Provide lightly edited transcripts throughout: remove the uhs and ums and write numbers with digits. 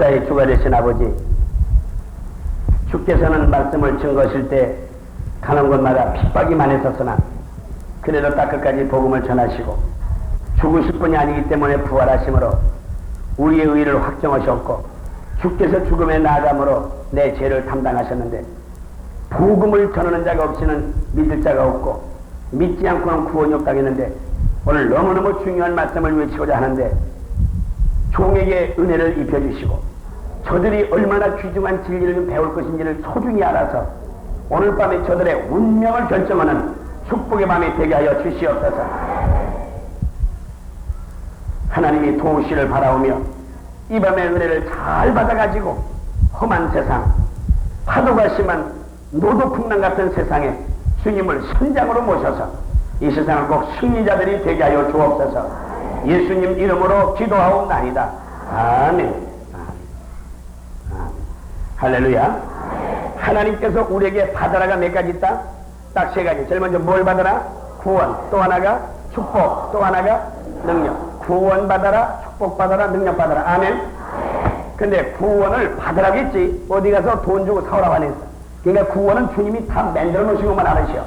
역사의 주가 되신 아버지, 주께서는 말씀을 증거하실 때 가는 곳마다 핍박이 많으셨으나 그래도 딱 끝까지 복음을 전하시고 죽으실 분이 아니기 때문에 부활하심으로 우리의 의를 확정하셨고, 주께서 죽음에 나아감으로 내 죄를 담당하셨는데 복음을 전하는 자가 없이는 믿을 자가 없고 믿지 않고는 구원이 없다겠는데, 오늘 너무너무 중요한 말씀을 외치고자 하는데 종에게 은혜를 입혀주시고 저들이 얼마나 귀중한 진리를 좀 배울 것인지를 소중히 알아서 오늘 밤에 저들의 운명을 결정하는 축복의 밤이 되게 하여 주시옵소서. 하나님이 도우시를 바라오며 이 밤의 은혜를 잘 받아가지고 험한 세상, 파도가 심한 노도풍랑 같은 세상에 주님을 선장으로 모셔서 이 세상을 꼭 승리자들이 되게 하여 주옵소서. 예수님 이름으로 기도하옵나이다. 아멘. 할렐루야. 하나님께서 우리에게 받아라가 몇 가지 있다? 딱 세 가지. 제일 먼저 뭘 받아라? 구원. 또 하나가 축복. 또 하나가 능력. 구원 받아라, 축복 받아라, 능력 받아라. 아멘. 근데 구원을 받으라겠지 어디 가서 돈 주고 사오라고 안 했어. 그러니까 구원은 주님이 다 만들어 놓으신 것만 알으시오.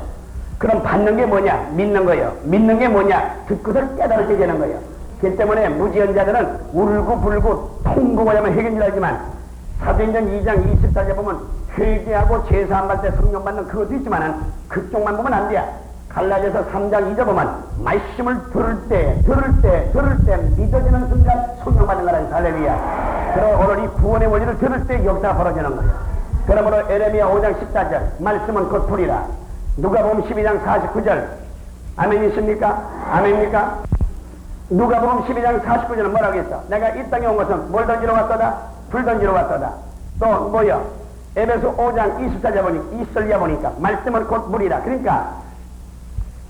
그럼 받는 게 뭐냐? 믿는 거예요. 믿는 게 뭐냐? 듣고서 깨달을게 되는 거예요. 그 때문에 무지연자들은 울고 불고 통곡하자면 해결인 줄 알지만 사도행전 2장 24절에 보면 회개하고 제사함 받을 때 성령 받는 그것도 있지만은 그쪽만 보면 안 돼. 갈라디아서 3장 2절 보면 말씀을 들을 때 믿어지는 순간 성령 받는 거라는 할렐루야. 그럼 오늘 이 구원의 원리를 들을 때 역사가 벌어지는 거예요. 그러므로 에레미야 5장 14절 말씀은 곧 불이라. 누가복음 12장 49절 아멘이십니까? 아멘입니까? 누가복음 12장 49절은 뭐라고 했어? 내가 이 땅에 온 것은 뭘 던지러 왔도다? 불 던지러 왔도다. 또 뭐요? 에베소 5장 24절 보니까 말씀은 곧 물이라. 그러니까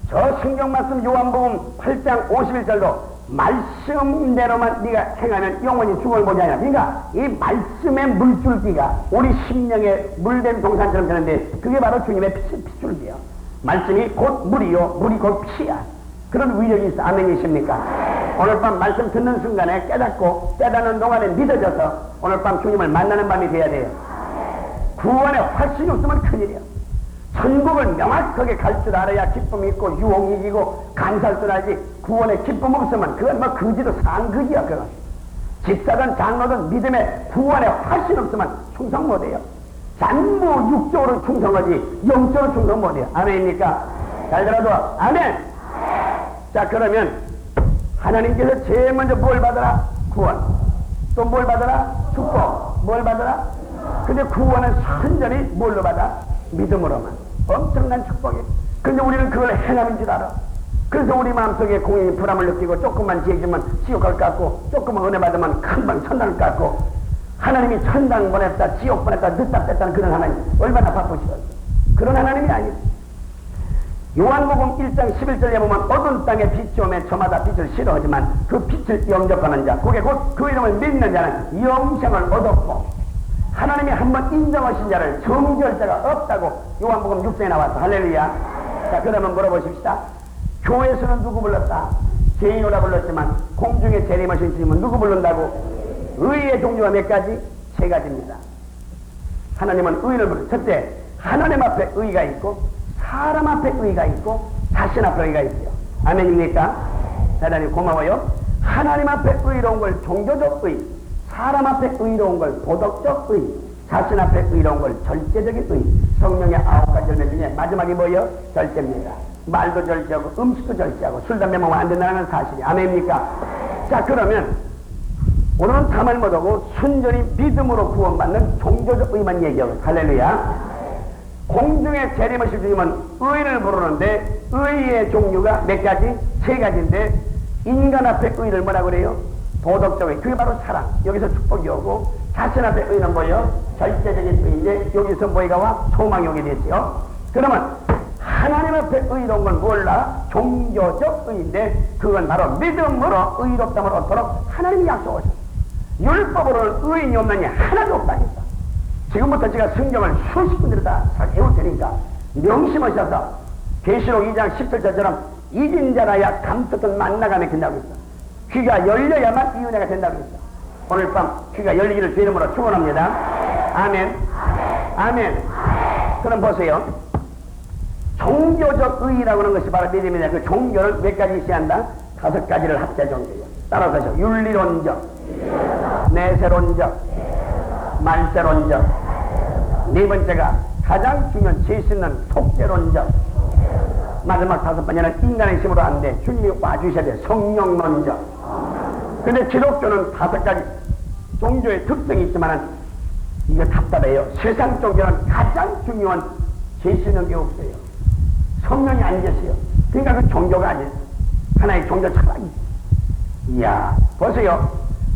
저 성경 말씀 요한복음 8장 51절도 말씀대로만 네가 행하면 영원히 죽음을 보지 않냐. 그러니까 이 말씀의 물줄기가 우리 심령에 물된 동산처럼 되는데 그게 바로 주님의 핏줄기요. 말씀이 곧 물이요, 물이 곧 피야. 그런 위력이 있어. 아멘이십니까? 오늘 밤 말씀 듣는 순간에 깨닫고 깨닫는 동안에 믿어져서 오늘 밤 주님을 만나는 밤이 돼야 돼요. 구원에 확신이 없으면 큰일이야. 천국을 명확하게 갈 줄 알아야 기쁨이 있고 유혹이 이기고 감사할 줄 알지. 구원에 기쁨 없으면 그건 뭐 거지도 상거지야. 그건 집사든 장로든 믿음에 구원에 확신 없으면 충성 못해요. 전부 육적으로 충성하지 영적으로 충성 못해요. 아멘입니까? 잘 들어도 아멘. 자, 그러면 하나님께서 제일 먼저 뭘 받아라? 구원. 또 뭘 받아라? 축복. 뭘 받아라? 근데 구원은 순전히 뭘로 받아? 믿음으로만. 엄청난 축복이에요. 근데 우리는 그걸 행함인 줄 알아. 그래서 우리 마음속에 공연히 불안을 느끼고 조금만 지혜주면 지옥 갈 것 같고 조금만 은혜 받으면 금방 천당을 같고 하나님이 천당 보냈다 지옥 보냈다 늦다 뺐다는 그런 하나님 얼마나 바쁘시겠어. 그런 하나님이 아니에요. 요한복음 1장 11절에 보면 어두운 땅에 빛이 오면 저마다 빛을 싫어하지만 그 빛을 영접하는 자 그게 곧 그 이름을 믿는 자는 영생을 얻었고 하나님이 한번 인정하신 자를 정죄할 자가 없다고 요한복음 6장에 나왔어. 할렐루야. 자, 그러면 물어보십시다. 교회에서는 누구 불렀다? 죄인으로 불렀지만 공중에 재림하신 주님은 누구 부른다고? 의의 종류가 몇 가지? 세 가지입니다. 하나님은 의를 부르. 첫째, 하나님 앞에 의가 있고 사람 앞에 의가 있고 자신 앞에 의가 있어요. 아멘입니까? 대단히 고마워요. 하나님 앞에 의로운 걸 종교적 의, 사람 앞에 의로운 걸 도덕적 의, 자신 앞에 의로운 걸 절제적인 의. 성령의 9가지 열매 중에 마지막이 뭐예요? 절제입니다. 말도 절제하고 음식도 절제하고 술 담배 먹으면 안 된다는 건 사실이. 아멘입니까? 자, 그러면 오늘은 탐을 못하고 순전히 믿음으로 구원받는 종교적 의만 얘기하고. 할렐루야. 공중에 재림하실 주님은 의를 부르는데 의의 종류가 몇 가지? 세 가지인데 인간 앞에 의를 뭐라 그래요? 도덕적 의. 그게 바로 사랑. 여기서 축복이 오고 자신 앞에 의는 뭐예요? 절대적인 의인데 여기서 뭐가 와? 소망이 오게 됐어요. 그러면 하나님 앞에 의로운 건 몰라? 종교적 의인데 그건 바로 믿음으로 의롭다을 얻도록 하나님이 약속하셨어요. 율법으로는 의인이 없느니 하나도 없다니까. 지금부터 제가 성경을 수십 군데로 다 외울 테니까 명심하셔서 계시록 2장 17절처럼 잊은 자라야 감췄던 만나가 맺힌다고 했어. 귀가 열려야만 이 은혜가 된다고 했어. 오늘 밤 귀가 열리기를 주 이름으로 축원합니다. 아멘. 아멘. 그럼 보세요. 종교적 의의라고 하는 것이 바로 믿음이냐. 그 종교를 몇 가지 시한다? 5가지를 합자 종교예요. 따라서 하죠. 윤리론적, 내세론적, 말세론적. 네 번째가 가장 중요한 죄 씻는 속죄론적. 마지막 5번째는 인간의 힘으로 안 돼. 주님이 와주셔야 돼. 성령론적. 근데 기독교는 5가지 종교의 특성이 있지만은 이거 답답해요. 세상 종교는 가장 중요한 죄 씻는 게 없어요. 성령이 안 계세요. 그러니까 그 종교가 아니에요. 하나의 종교 차라리. 이야, 보세요.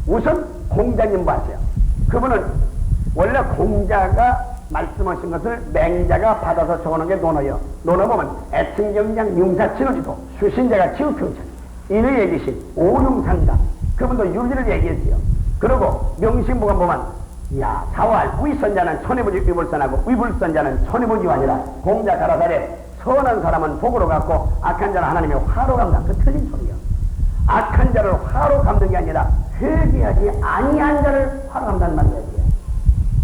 우선 공자님 보세요. 그분은 원래 공자가 말씀하신 것을 맹자가 받아서 적어놓은 게 논어요. 논어 보면 애칭경장 융사친어지도 수신자가 지우평천 이를 얘기신 오융상가 그분도 윤리를 얘기했어요. 그리고 명심보감 보면 야 사활 위선자는 손해보지 위불선하고 위불선자는 손해보지 아니라 공자 가라사대 선한 사람은 복으로 갚고 악한 자는 하나님의 화로 갚는다. 그 틀린 소리요. 악한 자를 화로 갚는 게 아니라 회개하지 아니한 자를 화로 갚는다는 말이에요.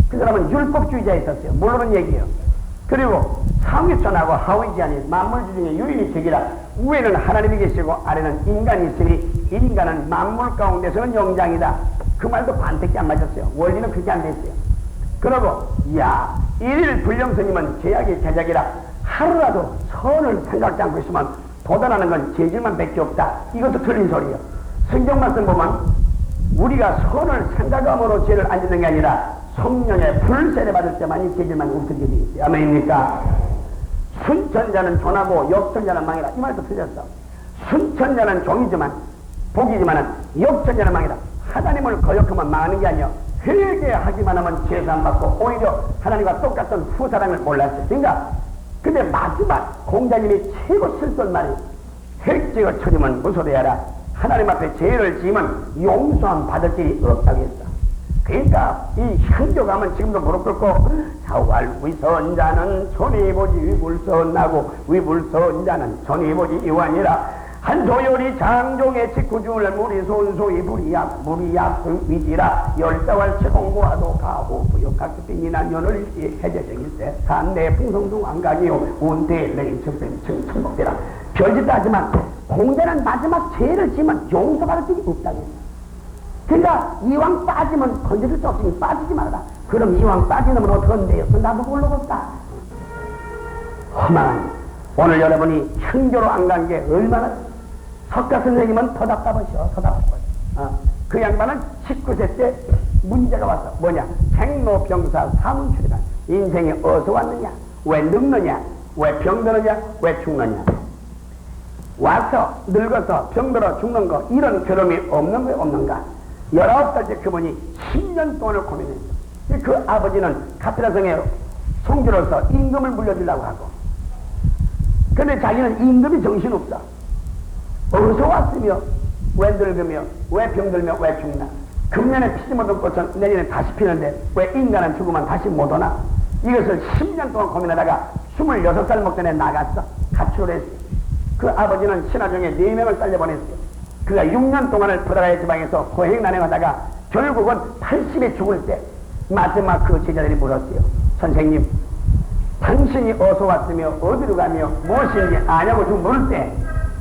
그 사람은 율법주의자에 있었어요. 물론 얘기해요. 그리고 상위천하고 하위지 아닌 만물주 중에 유일이 책이라 위에는 하나님이 계시고 아래는 인간이 있으니 인간은 만물 가운데서는 영장이다. 그 말도 반대께 안 맞았어요. 원리는 그렇게 안 됐어요. 그러고 야 일일 불령스님은 제약의 제작이라 하루라도 선을 생각지 않고 있으면 도달하는 건 죄질만 밖에 없다. 이것도 틀린 소리예요. 성경 말씀 보면 우리가 선을 생각함으로 죄를 안 짓는 게 아니라 성령의 불세례 받을 때만이 죄질만 없어지게 되어 있어요. 아멘입니까? 순천자는 존하고 역천자는 망이라. 이 말도 틀렸어. 순천자는 종이지만 복이지만은 역천자는 망이라. 하나님을 거역하면 망하는 게 아니요. 회개하기만 하면 죄사 안 받고 오히려 하나님과 똑같은 후사람을 몰랐어요. 그러니까 근데 마지막 공자님이 최고 쓸던 말이 획직을 쳐주면 무소리하라. 하나님 앞에 죄를 지으면 용서함 받을 길이 없다고 했어. 그러니까 이 향교 가면 지금도 무릎 꿇고 사활 위선자는 손해보지 위불선하고 위불선자는 손해보지 이완이라 한소열이 장종의 직구중을 무리 손소이 무리약 위지라 열다활 체공고와도 가고 부역각급빈이나 연을 해제정일세 산내 풍성중 안강이요 운대 레이처pen 청복대라 별짓도 하지만 공자는 마지막 죄를 지면 용서받을 길이 없다고 했어. 그러니까 이왕 빠지면 건져줄 수 없으니 빠지지 말아라. 그럼 이왕 빠지면 어떡한데요? 그 나도 모르겠다. 허망한 오늘 여러분이 형교로 안 간 게 얼마나 석가 선생님은 더 답답하셔. 그 양반은 19세 때 문제가 왔어. 뭐냐? 생로병사 사문출이다. 인생이 어디서 왔느냐? 왜 늙느냐? 왜 병들느냐? 왜 죽느냐? 와서 늙어서 병들어 죽는 거 이런 괴로움이 없는 거야 없는가? 19살째 그분이 10년 동안을 고민했어. 그 아버지는 카피라성에 송주로서 임금을 물려주려고 하고 근데 자기는 임금이 정신없어. 어디서 왔으며 왜 늙으며 왜 병들며 왜 죽나? 금년에 피지 못한 꽃은 내년에 다시 피는데 왜 인간은 죽으면 다시 못 오나? 이것을 10년 동안 고민하다가 26살 먹전에 나갔어. 가출을 했어. 그 아버지는 신하 중에 4명을 살려보냈어요. 그가 6년 동안을 부다라의 지방에서 고행난행하다가 결국은 80에 죽을 때 마지막 그 제자들이 물었어요. 선생님, 당신이 어디서 왔으며 어디로 가며 무엇인지 아냐고 좀 물을 때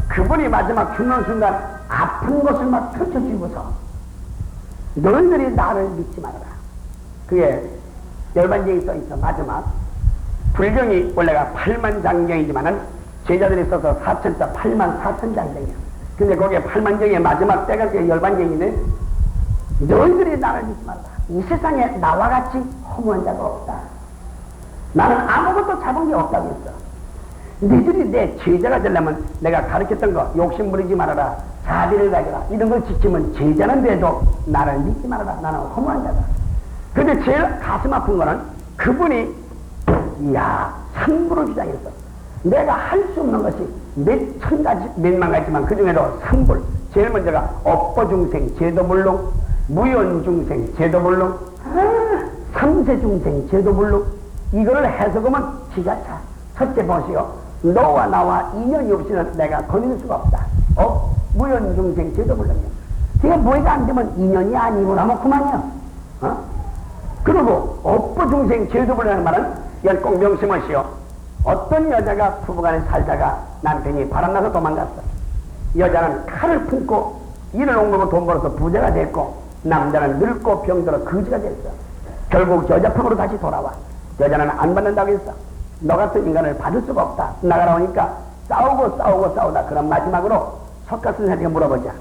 그분이 마지막 죽는 순간 아픈 것을 막 펼쳐주고서 너희들이 나를 믿지 말아라. 그게 열반경이 써있어. 마지막 불경이 원래가 8만장경이지만은 제자들이 써서 4천자 84,000장경이야. 근데 거기에 8만경의 마지막 때가 그 열반경인데 너희들이 나를 믿지 말아라. 이 세상에 나와 같이 허무한 자가 없다. 나는 아무것도 잡은 게 없다고 했어. 너희들이 내 제자가 되려면 내가 가르쳤던 거 욕심 부리지 말아라. 사비를 가져라. 이런 걸 지키면 제자는 돼도 나를 믿지 말아라. 나는 허무한 자다. 근데 제일 가슴 아픈 거는 그분이 이야 상부를 주장했어. 내가 할 수 없는 것이 몇천 가지 몇만 가지만 그 중에도 상불 제일 먼저가 업보중생 제도불능 무연중생 제도불능 삼세중생 제도불능 이거를 해석하면 기가 차. 첫째 보시오. 너와 나와 인연이 없이는 내가 거닐 수가 없다. 무연중생 제도불능이야. 제가 뭐가 안 되면 인연이 아니구나 뭐 그만이야. 그리고 업보 중생 제도불라는 말은 이건 꼭 명심하시오. 어떤 여자가 부부간에 살다가 남편이 바람나서 도망갔어. 여자는 칼을 품고 일을 옮기고 돈 벌어서 부자가 됐고, 남자는 늙고 병들어 거지가 됐어. 결국 여자 품으로 다시 돌아와. 여자는 안 받는다고 했어. 너 같은 인간을 받을 수가 없다. 나가라 오니까 싸우다 그럼 마지막으로 석가선생님께 물어보자.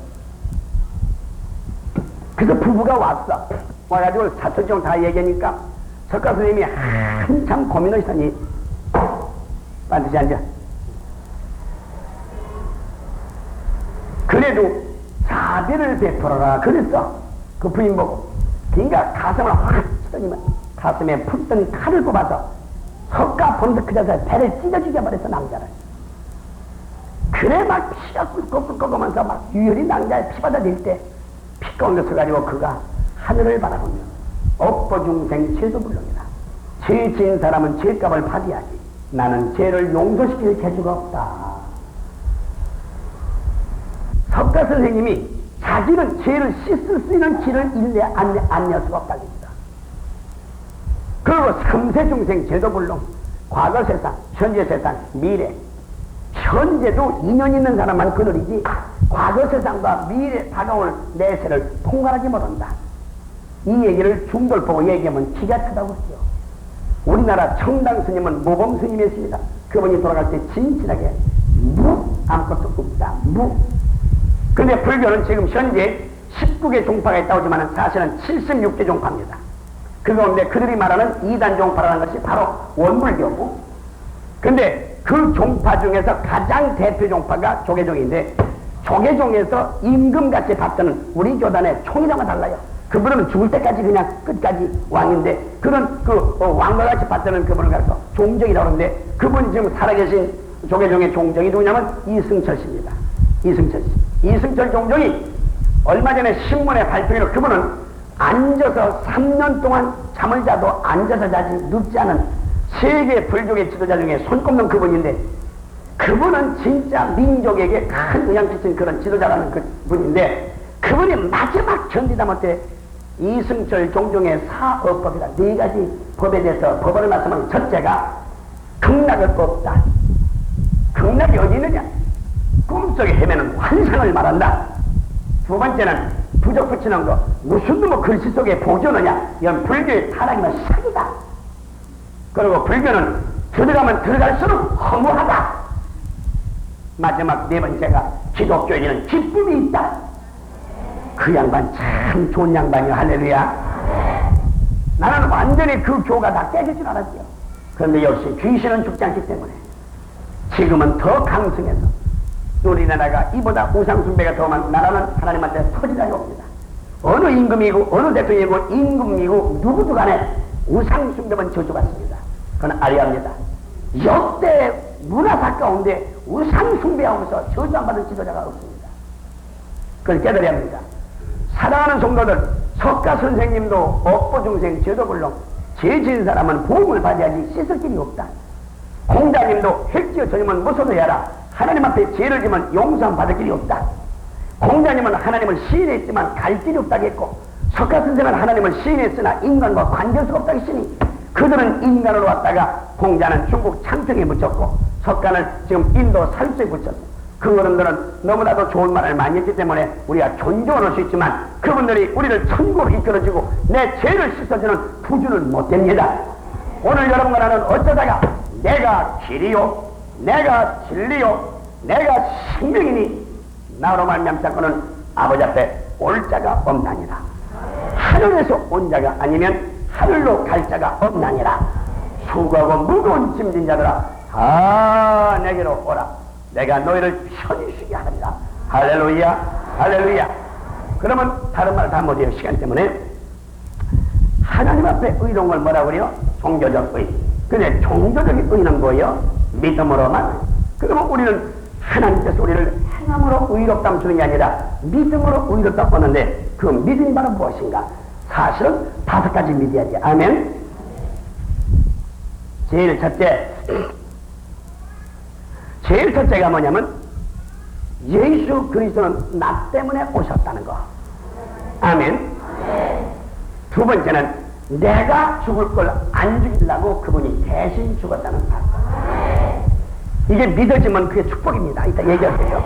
그래서 부부가 왔어. 와가지고 사촌형 다 얘기하니까 석가선생님이 한참 고민을 했더니 반드시 앉아. 그래도 자비를 베풀어라 그랬어. 그 부인 보고. 그러니까 가슴을 확 치더니만 가슴에 푹 든 칼을 뽑아서 석가 본드 그 자세 배를 찢어지게 버렸어 남자를. 그래 막 피가 꿀꺽꿀꺽하면서 막 유혈이 남자의 피바다 될 때 피가 올려서가지고 그가 하늘을 바라보며 업보중생 죄도불능이다. 죄 지은 사람은 죄값을 받아야지. 나는 죄를 용서시킬 재주가 없다. 석가 선생님이 자기는 죄를 씻을 수 있는 길을 안 낼 수가 없다고 했다. 그리고 삼세중생 죄도불능, 과거 세상, 현재 세상, 미래. 현재도 인연 있는 사람만 그늘이지 과거 세상과 미래 다가올 내세를 통과하지 못한다. 이 얘기를 중돌 보고 얘기하면 기가 차다고 했죠. 우리나라 청당 스님은 모범 스님이었습니다. 그분이 돌아갈 때 진실하게 아무것도 없다. 근데 불교는 지금 현재 19개 종파가 있다고 하지만 사실은 76개 종파입니다. 그 가운데 그들이 말하는 2단 종파라는 것이 바로 원불교고, 근데 그 종파 중에서 가장 대표 종파가 조계종인데, 조계종에서 임금같이 받드는 우리 교단의 총이랑은 달라요. 그분은 죽을 때까지 그냥 끝까지 왕인데, 그런 왕과 같이 받드는 그분을 가서 종정이라고 하는데, 그분 지금 살아계신 조계종의 종정이 누구냐면 이승철 씨입니다. 이승철 씨. 이승철 종정이 얼마 전에 신문에 발표해서 그분은 앉아서 3년 동안 잠을 자도 앉아서 자지 눕지 않은 세계 불교계 지도자 중에 손꼽는 그분인데, 그분은 진짜 민족에게 큰 영향 끼친 그런 지도자라는 그 분인데, 그분이 마지막 견디다 못해 이승철 종종의 사업법이다. 4가지 법에 대해서 법을 말씀하는 첫째가 극락을 뽑다. 극락이 어디 있느냐? 꿈속에 헤매는 환상을 말한다. 두 번째는 부적 붙이는 거, 무슨 뭐 글씨 속에 보존하냐? 이건 불교의 타락이면 사기다. 그리고 불교는 들어가면 들어갈수록 허무하다. 마지막 4번째가 기독교에는 기쁨이 있다. 그 양반 참 좋은 양반이야. 할렐루야. 나는 완전히 그 교가 다 깨질 줄 알았지요. 그런데 역시 귀신은 죽지 않기 때문에 지금은 더 강성해서 우리나라가 이보다 우상숭배가 더 많은 나라는 하나님한테 터지다니 옵니다. 어느 임금이고 어느 대통령이고 임금이고 누구도 간에 우상숭배만 저주받습니다. 그건 알아야 합니다. 역대 문화사 가운데 우상숭배하고서 저주 안 받은 지도자가 없습니다. 그걸 깨달아야 합니다. 사랑하는 성도들, 석가 선생님도 업보중생 죄도불능, 죄 지은 사람은 보험을 받아야지 씻을 길이 없다. 공자님도 획지어 전임은 무서워야 하라. 하나님 앞에 죄를 지면 용서함 받을 길이 없다. 공자님은 하나님을 시인했지만 갈 길이 없다고 했고, 석가 선생은 하나님을 시인했으나 인간과 관계할 수가 없다고 했으니, 그들은 인간으로 왔다가 공자는 중국 창평에 묻혔고 석가는 지금 인도 살수에 묻혔어. 그 어른들은 너무나도 좋은 말을 많이 했기 때문에 우리가 존경할 수 있지만, 그분들이 우리를 천국으로 이끌어주고 내 죄를 씻어주는 부주를 못됩니다. 오늘 여러분과 나는 어쩌다가 내가 길이요, 내가 진리요, 내가 생명이니 나로 말미암자고는 아버지 앞에 올 자가 없나니라. 하늘에서 온 자가 아니면 하늘로 갈 자가 없나니라. 수고하고 무거운 짐진 자들아 다 내게로 오라. 내가 너희를 편히 쉬게 하리라. 할렐루야, 할렐루야. 그러면 다른 말 다 못해요, 시간 때문에. 하나님 앞에 의로운 걸 뭐라고 그래요? 종교적 의. 근데 종교적인 의는 뭐예요? 믿음으로만. 그러면 우리는 하나님께서 우리를 행함으로 의롭다면 주는 게 아니라 믿음으로 의롭다고 하는데, 그 믿음이 바로 무엇인가? 사실은 5가지 믿어야지. 아멘. 제일 첫째가 뭐냐면 예수 그리스도는 나 때문에 오셨다는 거. 아멘. 두 번째는 내가 죽을 걸 안 죽이려고 그분이 대신 죽었다는 사실. 이게 믿어지면 그게 축복입니다. 이따 얘기할게요.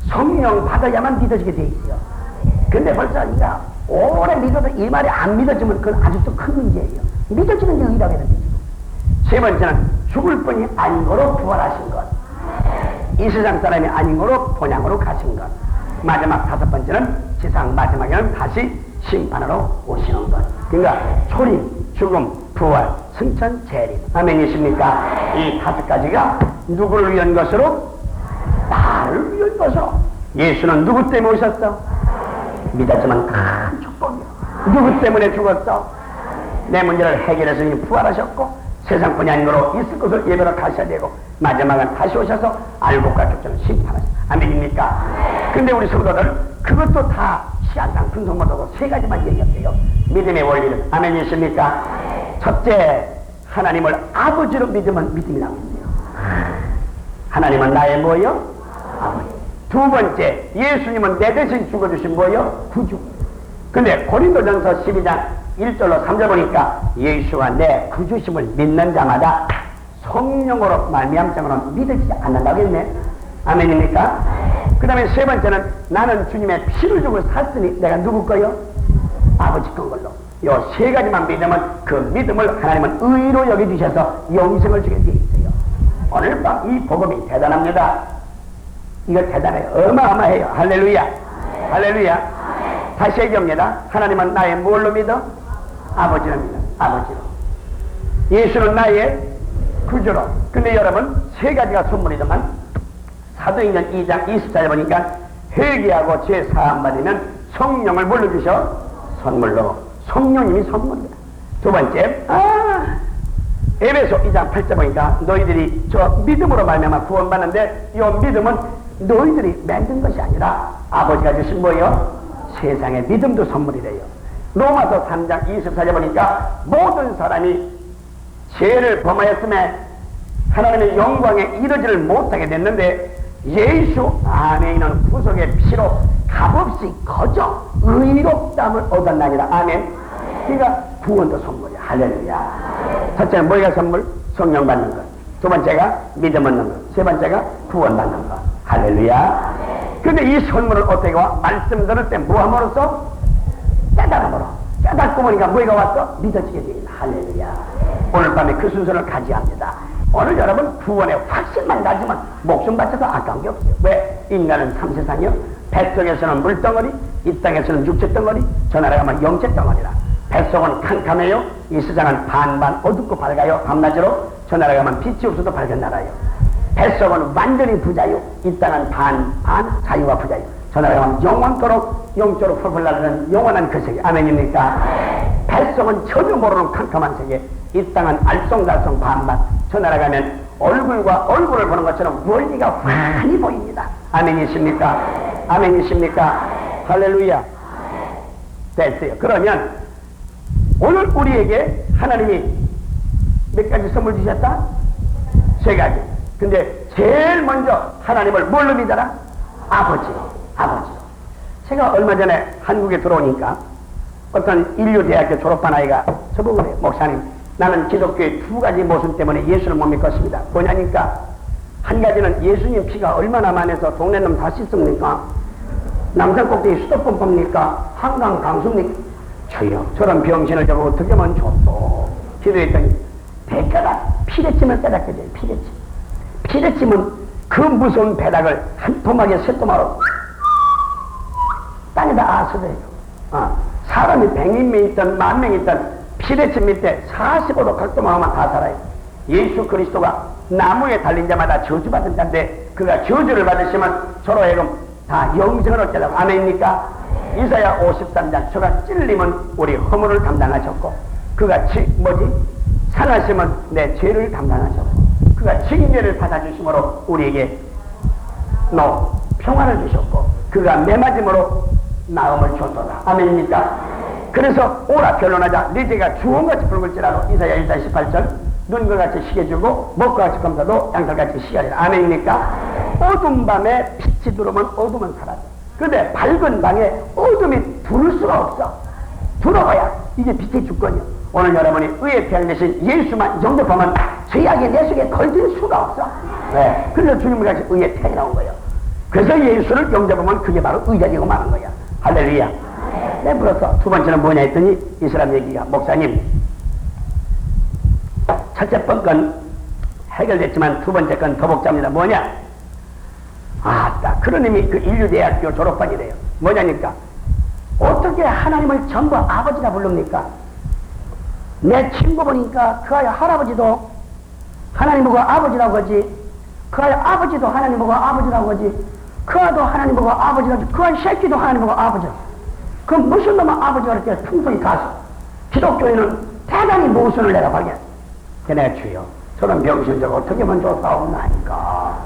성령 받아야만 믿어지게 돼 있어요. 근데 벌써 우리가 오래 믿어도 이 말이 안 믿어지면 그건 아직도 큰 문제예요. 믿어지는 게 의라고 해야 되죠. 세 번째는 죽을 뿐이 아닌 거로 부활하신 것. 이 세상 사람이 아닌 거로 본향으로 가신 것. 마지막 다섯 번째는 지상 마지막에는 다시 심판으로 오시는 것. 그러니까 초림, 죽음, 부활, 승천, 재림. 아멘이십니까? 이 다섯 가지가 누구를 위한 것으로? 나를 위한 것으로. 예수는 누구 때문에 오셨어? 믿었지만 큰 축복이요. 누구 때문에 죽었어? 내 문제를 해결해서 부활하셨고 세상뿐이 아닌 거로 있을 것을 예배로 가셔야 되고 마지막은 다시 오셔서 알곡과 격전을 심판하시다. 아멘입니까? 근데 우리 성도들 그것도 다 시간당 분석 못하고 세 가지만 얘기할게요. 믿음의 원리는 아멘이십니까? 첫째, 하나님을 아버지로 믿으면 믿음이 나옵니다. 하나님은 나의 뭐요? 아버지. 두 번째, 예수님은 내 대신 죽어주신 뭐요? 구주. 근데 고린도전서 12장 1절로 3절 보니까 예수가 내 구주심을 믿는 자마다 성령으로 말미암자로 믿어지지 않는다고 했네. 아멘입니까? 그 다음에 세 번째는 나는 주님의 피를 주고 샀으니 내가 누구 거요? 아버지 건 걸로. 요 세 가지만 믿으면 그 믿음을 하나님은 의로 여겨주셔서 영생을 주게 되어 있어요. 오늘 밤 이 복음이 대단합니다. 이거 대단해요. 어마어마해요. 할렐루야. 할렐루야. 다시 얘기합니다. 하나님은 나의 뭘로 믿어? 아버지로 믿어. 아버지로. 예수는 나의 구주로. 근데 여러분 세 가지가 선물이지만 사도행전 2장 24절 보니까 회개하고 죄 사함 받으면 성령을 뭘로 주셔? 선물로. 성령님이 선물이야. 두 번째, 에베소 2장 8절 보니까 너희들이 저 믿음으로 말미암아 구원받는데 이 믿음은 너희들이 만든 것이 아니라 아버지가 주신 뭐예요? 세상의 믿음도 선물이래요. 로마서 3장 24절 보니까 모든 사람이 죄를 범하였음에 하나님의 영광에 이르지를 못하게 됐는데 예수 안에 있는 구속의 피로 값없이 거저 의롭다함을 얻었나니라. 아멘. 그러니까 구원도 선물이야. 할렐루야. 첫째는 뭐가 선물? 성령 받는 것. 두 번째가 믿음 얻는 것. 세 번째가 구원 받는 것. 할렐루야. 근데 이 선물을 어떻게 와? 말씀 들을 때 뭐함으로써? 깨달음으로. 깨닫고 보니까 뭐가 왔어? 믿어지게 되는. 할렐루야. 오늘 밤에 그 순서를 가져야합니다. 오늘 여러분 구원의 확신만 가지면 목숨 바쳐서 아까운 게 없어요. 왜? 인간은 삼세상이요. 뱃속에서는 물덩어리, 이 땅에서는 육체덩어리, 저 나라 가면 영체덩어리라. 뱃속은 캄캄해요. 이 세상은 반반 어둡고 밝아요. 밤낮으로. 저 나라 가면 빛이 없어도 밝은 나라예요. 뱃속은 완전히 부자요. 이 땅은 반반 자유와 부자요. 저 나라 가면 영원토록 영적으로 펄펄 나르는 영원한 그 세계. 아멘입니까? 뱃속은 전혀 모르는 캄캄한 세계. 이 땅은 알쏭달쏭 반반. 저 나라 가면 얼굴과 얼굴을 보는 것처럼 멀리가 환히 보입니다. 아멘이십니까? 아멘이십니까? 할렐루야. 됐어요. 그러면 오늘 우리에게 하나님이 몇 가지 선물 주셨다? 세 가지. 근데 제일 먼저 하나님을 뭘로 믿어라? 아버지로. 아버지로. 제가 얼마 전에 한국에 들어오니까 어떤 인류대학교 졸업한 아이가 저보고 그래요. 목사님, 나는 기독교의 두 가지 모순 때문에 예수를 못 믿겠습니다. 뭐냐니까 한 가지는 예수님 피가 얼마나 많아서 동네 놈 다 씻습니까? 남산 꼭대기 수도권 봅니까? 한강 강수입니까? 저요. 저런 병신을 저거 어떻게 하면 좋소? 기도했더니 배가락 피레침을 깨닫게 돼요. 피레침. 피레침은 그 무서운 배닥을 한 토막에 세 토막으로 땅에다 쓰더래요. 사람이 100명 있든 10,000명 있든 피레침 밑에 45도 각도만 하면 다 살아요. 예수 그리스도가 나무에 달린 자마다 저주받은 자인데 그가 저주를 받으시면 저로 하여금 다 영생을 얻으려고. 아멘입니까? 이사야 53장 저가 찔림은 우리 허물을 담당하셨고 그가 상하심은 내 죄를 담당하셨고 그가 징계를 받아주심으로 우리에게 평화를 주셨고 그가 매맞음으로 나음을 줬도다. 아멘입니까? 그래서 오라 결론하자. 네제가 주홍같이 붉을지라도 이사야 1장 18절 눈과 같이 시게 주고 먹과 같이 검사도 양털같이 시하리라. 아멘입니까? 어두운 밤에 빛이 들어오면 어둠은 사라져. 그런데 밝은 방에 어둠이 두를 수가 없어. 두러워야 이게 빛의 주권이야. 오늘 여러분이 의의 태양 대신 예수만 영접하면 죄악이 내 속에 걸릴 수가 없어. 네. 그래서 주님을 같이 의의 태양이 나온 거예요. 그래서 예수를 영접하면 그게 바로 의가 되고 마는 거야. 할렐루야. 네, 불어서 두 번째는 뭐냐 했더니 이 사람 얘기가, 목사님, 첫째 번 건 해결됐지만 두 번째 건 더 복잡합니다. 뭐냐? 아따, 그러님이 그 인류대학교 졸업반이래요. 뭐냐니까? 어떻게 하나님을 전부 아버지라 부릅니까? 내 친구 보니까 그 아이 할아버지도 하나님 보고 아버지라고 하지, 그 아이 아버지도 하나님 보고 아버지라고 하지, 그 아도 하나님 보고 아버지라고 하지, 그 아이 새끼도 하나님 보고 아버지라고. 그럼 무슨 놈은 아버지가 이렇게 풍성히 가서 기독교인은 대단히 모순을 내가 발견. 내가 주여, 저런 병신적 어떻게 하면 좋사옵나니까.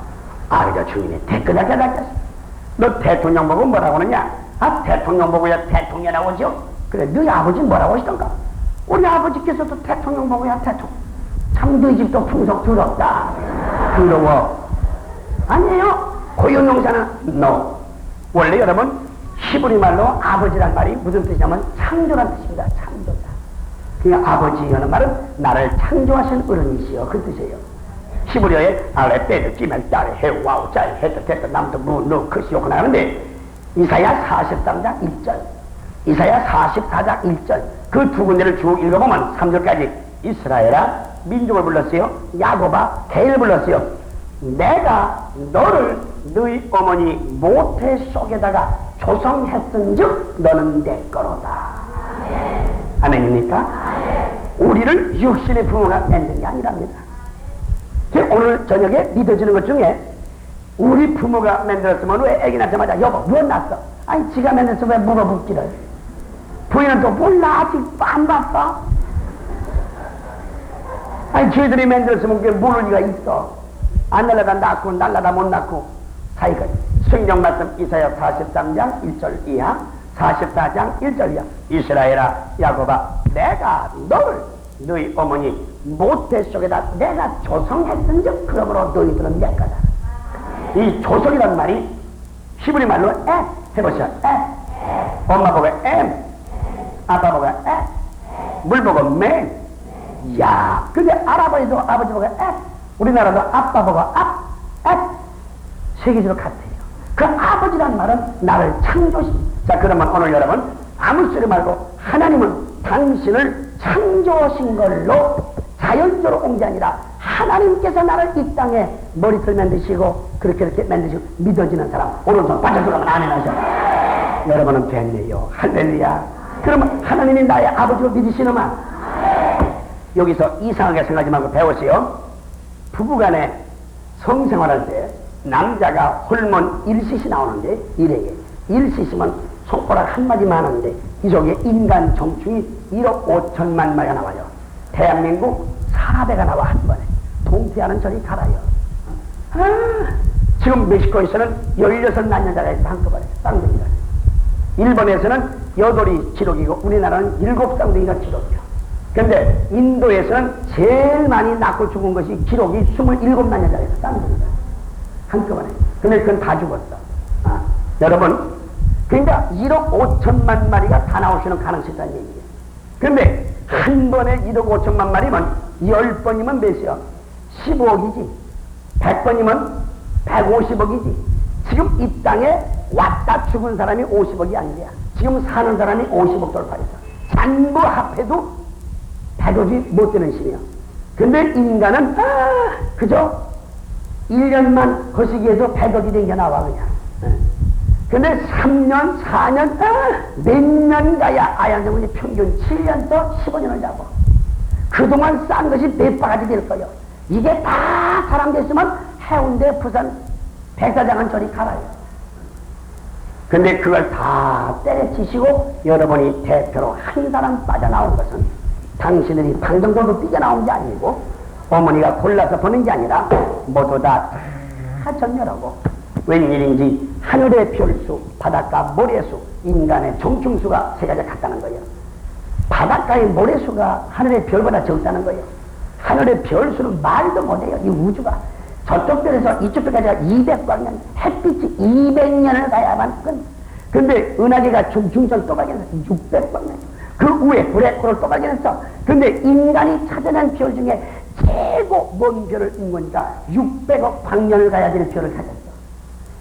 그저 주님이 댓글을 깨닫겠어. 너 대통령 보고 뭐라고 하느냐? 대통령 보고야 대통령이라고 하죠. 그래, 너희 아버지 뭐라고 하시던가? 우리 아버지께서도 대통령 보고야 대통령. 참 너희 집도 풍속 더럽다. 더러워. 아니에요. 고유명사는 no. 원래 여러분 히브리 말로 아버지란 말이 무슨 뜻이냐면 창조란 뜻입니다. 창조자. 그러니까 아버지라는 말은 나를 창조하신 어른이시여, 그 뜻이에요. 히브리어에 알레베드 기멜 딸 해와우 짤 헤드 테드 남도 무누 크시오고 나가는데 이사야 43장 1절, 이사야 44장 1절 그 두 군데를 쭉 읽어보면 3절까지 이스라엘아 민족을 불렀어요. 야곱아 개를 불렀어요. 내가 너를 너희 어머니 모태 속에다가 조성했은즉 너는 내 거로다. 아멘입니까? 우리를 육신의 부모가 맺는 게 아니랍니다. 오늘 저녁에 믿어지는 것 중에 우리 부모가 만들었으면 왜 애기 낳자마자 여보 뭐 낳았어? 아니 지가 만들었어 왜 물어붙기를. 부인은 또 몰라 아직 안 봤어? 아니 저희들이 만들었으면 그게 모를 리가 있어. 안 날라다 낳고 날라다 못 낳고 사이가. 성경 말씀 이사야 43장 1절 이하 44장 1절 이하 이스라엘아 야곱아 내가 너를 너희 어머니 모태 속에다 내가 조성했은즉 그러므로 너희들은 내 거다. 이 조성이란 말이 히브리 말로 에 해보시오. 에 엄마 보고 엠 아빠 보고 에 물 보고 매. 야 근데 할아버지도 아버지 보고 에 우리나라도 아빠 보고 에 세계적으로 같아요. 그 아버지란 말은 나를 창조시. 자 그러면 오늘 여러분 아무 소리 말고 하나님은 당신을 창조하신 걸로 자연적으로 온 게 아니라 하나님께서 나를 이 땅에 머리털 만드시고 그렇게 만드시고 믿어지는 사람 오른손 바짝 들어가면 아멘 하셔. 여러분은 됐네요. 할렐루야. 그러면 하나님이 나의 아버지로 믿으시는만 여기서 이상하게 생각하지 말고 배우세요. 부부간에 성생활할 때 남자가 호르몬 1cc 나오는데 1회에 1cc면 손가락 한마디만 하는데 이쪽에 인간 정충이 1억 5천만 마리가 나와요. 대한민국 4배가 나와 한 번에. 동태하는 저리 갈아요. 지금 멕시코에서는 16남녀자가 있어 한꺼번에 쌍둥이가. 일본에서는 8이 기록이고 우리나라는 7쌍둥이가 기록이야. 근데 인도에서는 제일 많이 낳고 죽은 것이 기록이 27남녀자가 있어 쌍둥이가 한꺼번에. 근데 그건 다 죽었어. 여러분 그러니까 1억 5천만 마리가 다 나오시는 가능성이 있다는 얘기예요. 그런데 한 번에 1억 5천만 마리면 10번이면 몇이요? 15억이지. 100번이면 150억이지. 지금 이 땅에 왔다 죽은 사람이 50억이 아니야. 지금 사는 사람이 50억 돌파했어. 전부 합해도 100억이 못 되는 신이야. 근데 인간은 그저 1년만 거시기에도 100억이 된 게 나와 그냥. 근데 3년, 4년, 몇 년 가야 아양정원이 평균 7년서 15년을 자고 그동안 싼 것이 몇 바가지 될 거예요. 이게 다 사람 됐으면 해운대, 부산, 백사장은 저리 갈아요. 근데 그걸 다 때려치시고 여러분이 대표로 한 사람 빠져나온 것은 당신들이 방정도로 삐져나온 게 아니고 어머니가 골라서 보는 게 아니라 모두 다 전멸하고 웬일인지 하늘의 별수, 바닷가 모래수, 인간의 정충수가 세 가지 같다는 거예요. 바닷가의 모래수가 하늘의 별보다 적다는 거예요. 하늘의 별수는 말도 못해요. 이 우주가 저쪽 별에서 이쪽 별까지가 200광년, 햇빛이 200년을 가야만 근데 은하계가 중천 또 발견했어. 600번. 그 위에 브레코를 또 발견했어. 근데 인간이 찾아낸 별 중에 최고 먼 별을 인거니까 600억 광년을 가야 될 별을 찾았어.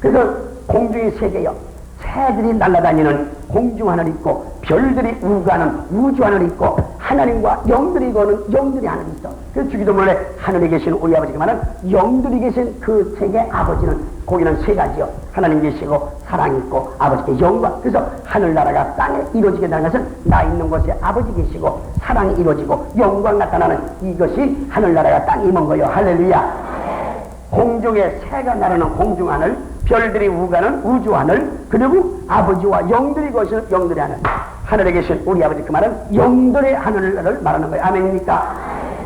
그래서 공중이 세 개요. 새들이 날아다니는 공중하늘 있고, 별들이 우가는 우주하늘 있고, 하나님과 영들이 거는 영들이 하늘 있어. 그래서 주기도 몰래 하늘에 계신 우리 아버지가만은 영들이 계신 그 세계 아버지는 거기는 세 가지요. 하나님 계시고, 사랑이 있고, 아버지께 영광. 그래서 하늘나라가 땅에 이루어지게 되는 것은 나 있는 곳에 아버지 계시고, 사랑이 이루어지고, 영광 나타나는 이것이 하늘나라가 땅에 임한 거요. 할렐루야. 공중에 새가 나르는 공중하늘, 별들이 우가는 우주하늘, 그리고 아버지와 영들이 거시는 영들의 하늘. 하늘에 계신 우리 아버지, 그 말은 영들의 하늘을 말하는 거예요. 아멘입니까?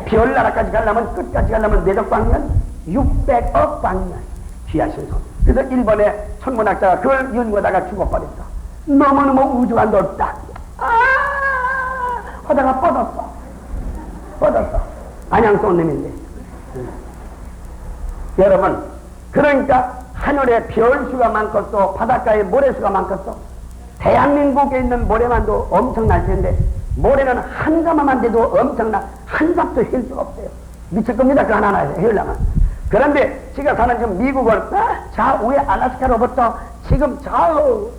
별나라까지 가려면, 끝까지 가려면 몇억 광년? 600억 광년. 귀하신 손. 그래서 일본의 천문학자가 그걸 연구하다가 죽어버렸어. 너무너무 우주가 넓다. 하다가 뻗었어. 안양손 놈인데. 여러분, 그러니까 하늘에 별수가 많겠어, 바닷가에 모래수가 많겠어. 대한민국에 있는 모래만도 엄청날 텐데, 모래는 한 가마만 돼도 엄청나. 한 삽도 헬 수가 없어요. 미칠 겁니다. 그 하나 해려면. 그런데 제가 사는 지금 미국은 좌우에 알라스카로부터 지금 좌우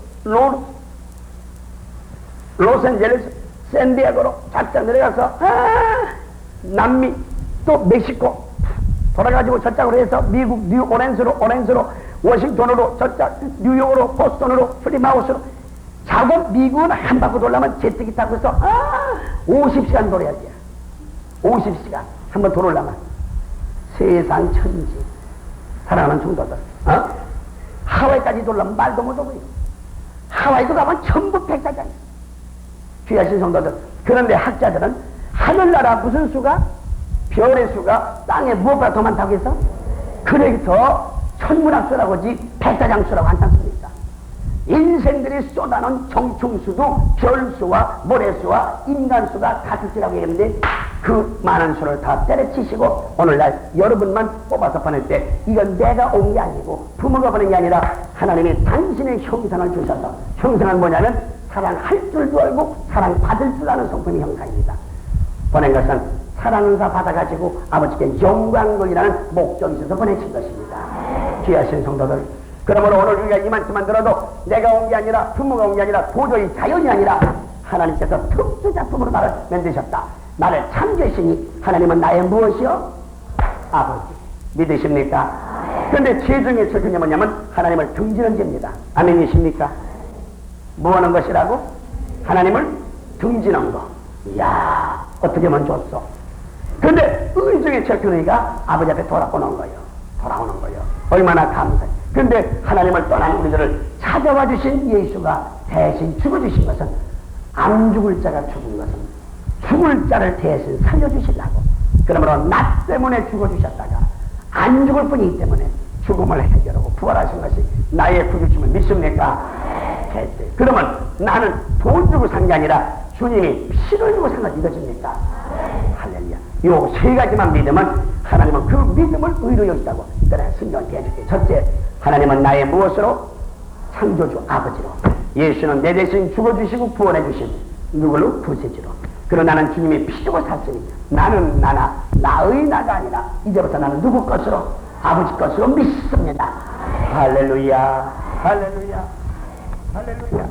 로스앤젤레스, 샌디에고로 작자 내려가서 남미 또 멕시코 돌아가지고 저쪽으로 해서 미국 뉴오렌스로 워싱턴으로 저쪽 뉴욕으로 보스턴으로 플리마우스로 자고 미국은 한 바퀴 돌려면 제트기 타고 해서 50시간 돌아야 돼. 50시간 한번 돌아오려면. 세상 천지 사랑하는 성도들, 하와이까지 돌려면 말도 못하고요. 하와이도 가면 전부 백사장이에요. 귀하신 성도들. 그런데 학자들은 하늘나라 무슨 수가? 별의 수가 땅에 무엇보다 더 많다고 해서? 그래서 천문학수라고 하지 백사장수라고 안 찾습니다. 인생들이 쏟아놓은 정충수도 별수와 모래수와 인간수가 같을지라고 얘기했는데, 그 많은 수를 다 때려치시고 오늘날 여러분만 뽑아서 보낼 때, 이건 내가 온 게 아니고 부모가 보낸 게 아니라 하나님이 당신의 형상을 주셔서, 형상은 뭐냐면 사랑할 줄도 알고 사랑받을 줄 아는 성품의 형상입니다. 보낸 것은 사랑은사 받아가지고 아버지께 영광 돌리라는 목적이 있어서 보내신 것입니다. 귀하신 성도들, 그러므로 오늘 우리가 이 말씀만 들어도 내가 온 게 아니라 부모가 온 게 아니라 도저히 자연이 아니라 하나님께서 특수작품으로 나를 만드셨다. 나를 창조했으니 하나님은 나의 무엇이요? 아버지. 믿으십니까? 그런데 최종의 철학이 뭐냐면 하나님을 등지는 죄입니다. 아멘이십니까? 뭐하는 것이라고? 하나님을 등지는 거. 이야, 어떻게 하면 좋소? 그런데 의중의 철학이가 아버지 앞에 돌아오는 거예요. 얼마나 감사해. 그런데 하나님을 떠난 우리들을 찾아와 주신 예수가 대신 죽어주신 것은, 안 죽을 자가 죽은 것은 죽을 자를 대신 살려주시려고. 그러므로 나 때문에 죽어주셨다가 안 죽을 뿐이기 때문에 죽음을 해결하고 부활하신 것이 나의 구주심을 믿습니까? 됐어요. 그러면 나는 돈 주고 산 게 아니라 주님이 피를 주고 산 것 믿어집니까? 할렐루야. 요 세 가지만 믿으면 하나님은 그 믿음을 의로 여기다고 이번에 승리한테 해줄게. 첫째, 하나님은 나의 무엇으로? 창조주 아버지로. 예수는 내 대신 죽어주시고 부활해주신 누구로? 구세주로. 그러나 나는 주님이 피 주고 샀으니 나는 나의 나가 아니라 이제부터 나는 누구 것으로? 아버지 것으로 믿습니다. 할렐루야, 할렐루야, 할렐루야.